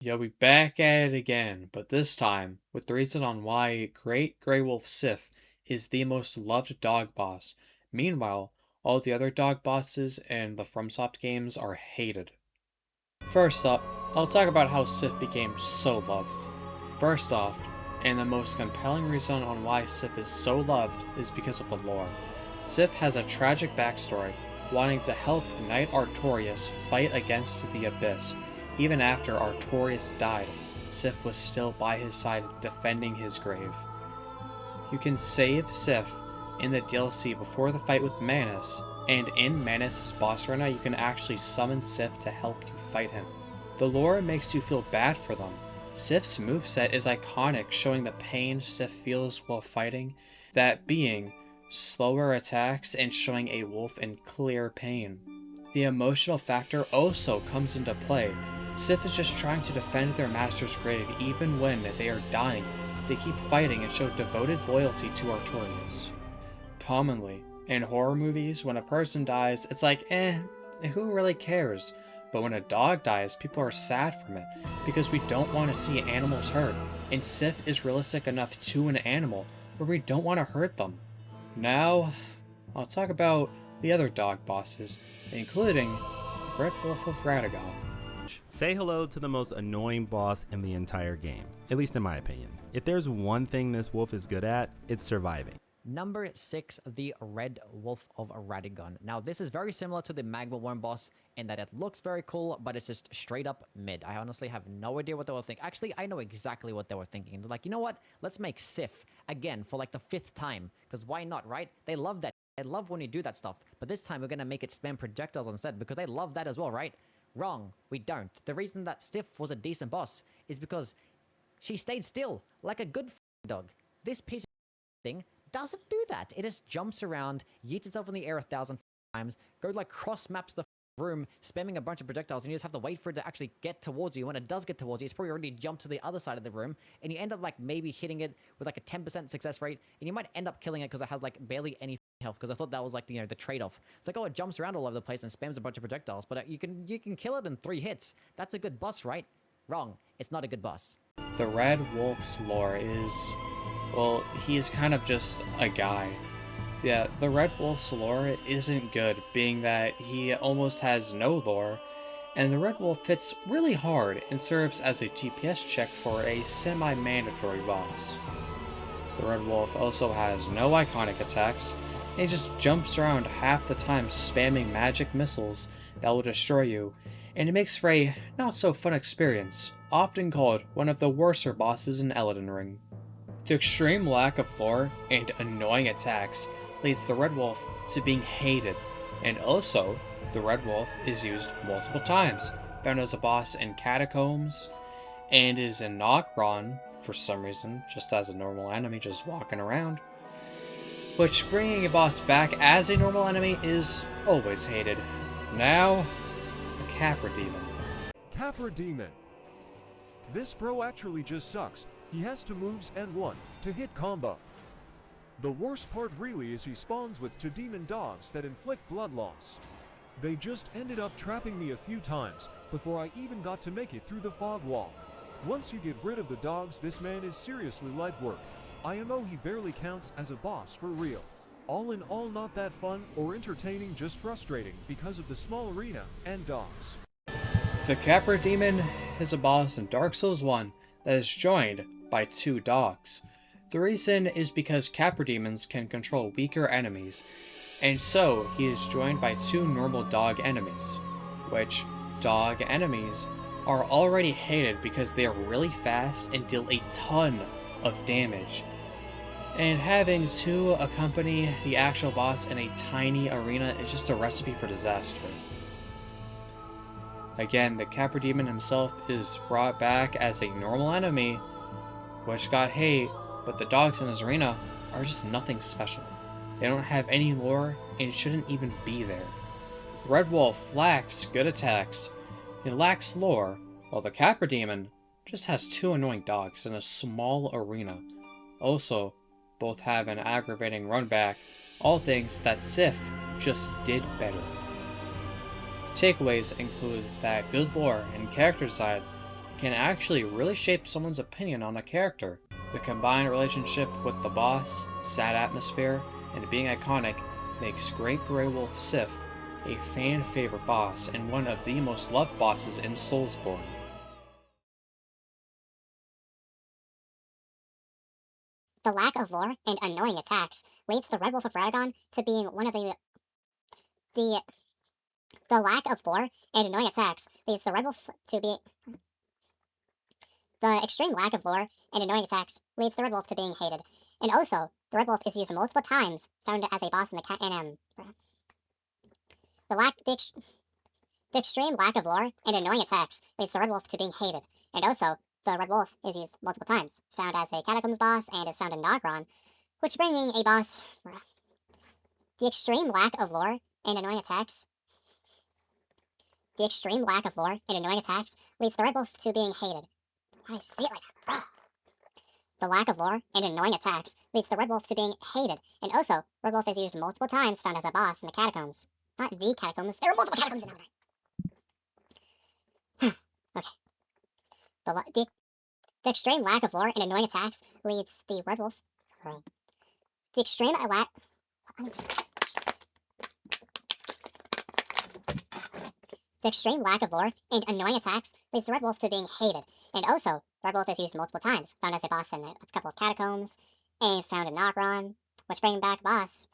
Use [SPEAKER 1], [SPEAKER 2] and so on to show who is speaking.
[SPEAKER 1] Yeah, we back at it again, but this time with the reason on why Great Grey Wolf Sif is the most loved dog boss. Meanwhile, all the other dog bosses in the FromSoft games are hated. First up, I'll talk about how Sif became so loved. First off, and the most compelling reason on why Sif is so loved is because of the lore. Sif has a tragic backstory, wanting to help Knight Artorias fight against the Abyss. Even after Artorias died, Sif was still by his side defending his grave. You can save Sif in the DLC before the fight with Manus, and in Manus' boss arena you can actually summon Sif to help you fight him. The lore makes you feel bad for them. Sif's moveset is iconic, showing the pain Sif feels while fighting, that being slower attacks and showing a wolf in clear pain. The emotional factor also comes into play. Sif is just trying to defend their master's grave even when they are dying. They keep fighting and show devoted loyalty to Artorias. Commonly, in horror movies, when a person dies, it's like, who really cares? But when a dog dies, people are sad from it, because we don't want to see animals hurt, and Sif is realistic enough to an animal where we don't want to hurt them. Now, I'll talk about the other dog bosses, including Red Wolf of Radagon.
[SPEAKER 2] Say hello to the most annoying boss in the entire game, at least in my opinion. If there's one thing this wolf is good at, it's surviving.
[SPEAKER 3] Number 6, the Red Wolf of Radagon. Now, this is very similar to the Magma Worm boss in that it looks very cool, but it's just straight up mid. I honestly have no idea what they were thinking. Actually, I know exactly what they were thinking. They're like, you know what? Let's make Sif again for like the 5th time, because why not, right? They love that. They love when you do that stuff, but this time we're going to make it spam projectiles instead, because they love that as well, right? Wrong, we don't. The reason that Sif was a decent boss is because she stayed still, like a good dog. This piece of thing doesn't do that. It just jumps around, yeets itself in the air 1,000 times, goes like cross maps the room, spamming a bunch of projectiles, and you just have to wait for it to actually get towards you. When it does get towards you, it's probably already jumped to the other side of the room, and you end up like maybe hitting it with like a 10% success rate, and you might end up killing it because it has like barely any health, because I thought that was like the trade-off. It's like, oh, it jumps around all over the place and spams a bunch of projectiles, but you can kill it in 3 hits. That's a good boss, right? Wrong. It's not a good boss.
[SPEAKER 1] The Red Wolf's lore is, well, he's kind of just a guy. Yeah, the Red Wolf's lore isn't good, being that he almost has no lore, and the Red Wolf hits really hard and serves as a DPS check for a semi-mandatory boss. The Red Wolf also has no iconic attacks, and he just jumps around half the time spamming magic missiles that will destroy you, and it makes for a not-so-fun experience, often called one of the worser bosses in Elden Ring. The extreme lack of lore and annoying attacks leads the Red Wolf to being hated, and also, the Red Wolf is used multiple times, found as a boss in Catacombs, and is in Nokron, for some reason, just as a normal enemy just walking around. Which, bringing a boss back as a normal enemy is always hated. Now, the Capra Demon.
[SPEAKER 4] Capra Demon. This bro actually just sucks. He has 2 moves and 1 to hit combo. The worst part really is he spawns with 2 demon dogs that inflict blood loss. They just ended up trapping me a few times before I even got to make it through the fog wall. Once you get rid of the dogs, this man is seriously light work. IMO, he barely counts as a boss for real. All in all, not that fun or entertaining, just frustrating because of the small arena and dogs.
[SPEAKER 1] The Capra Demon is a boss in Dark Souls 1 that is joined by 2 dogs. The reason is because Capra Demons can control weaker enemies, and so he is joined by 2 normal dog enemies, which dog enemies are already hated because they are really fast and deal a ton of damage. And having 2 accompany the actual boss in a tiny arena is just a recipe for disaster. Again, the Capra Demon himself is brought back as a normal enemy, which got hate, but the dogs in his arena are just nothing special. They don't have any lore and shouldn't even be there. The Red Wolf lacks good attacks, it lacks lore, while the Capra Demon just has 2 annoying dogs in a small arena. Also, both have an aggravating run back, all things that Sif just did better. Takeaways include that good lore and character design can actually really shape someone's opinion on a character. The combined relationship with the boss, sad atmosphere, and being iconic makes Great Grey Wolf Sif a fan favorite boss and one of the most loved bosses in Soulsborne.
[SPEAKER 5] The lack of lore and annoying attacks leads the Red Wolf of Radagon to being one of the the lack of lore and annoying attacks leads the Red Wolf to be the extreme lack of lore and annoying attacks leads the Red Wolf to being hated. And also, the Red Wolf is used multiple times, found as a boss in the the extreme lack of lore and annoying attacks leads the Red Wolf to being hated. And also, the Red Wolf is used multiple times, found as a Catacombs boss and is found in Nogron, which bringing a boss. The extreme lack of lore and annoying attacks. The extreme lack of lore and annoying attacks leads the Red Wolf to being hated. Why did I say it like that? The lack of lore and annoying attacks leads the Red Wolf to being hated. And also, Red Wolf is used multiple times, found as a boss in the Catacombs. Not the Catacombs, there are multiple Catacombs in Elden. Okay. The extreme lack of lore and annoying attacks leads the Red Wolf. The extreme lack. The extreme lack of lore and annoying attacks leads the Red Wolf to being hated. And also, Red Wolf is used multiple times, found as a boss in a couple of Catacombs, and found in Nogron, which bringing back boss.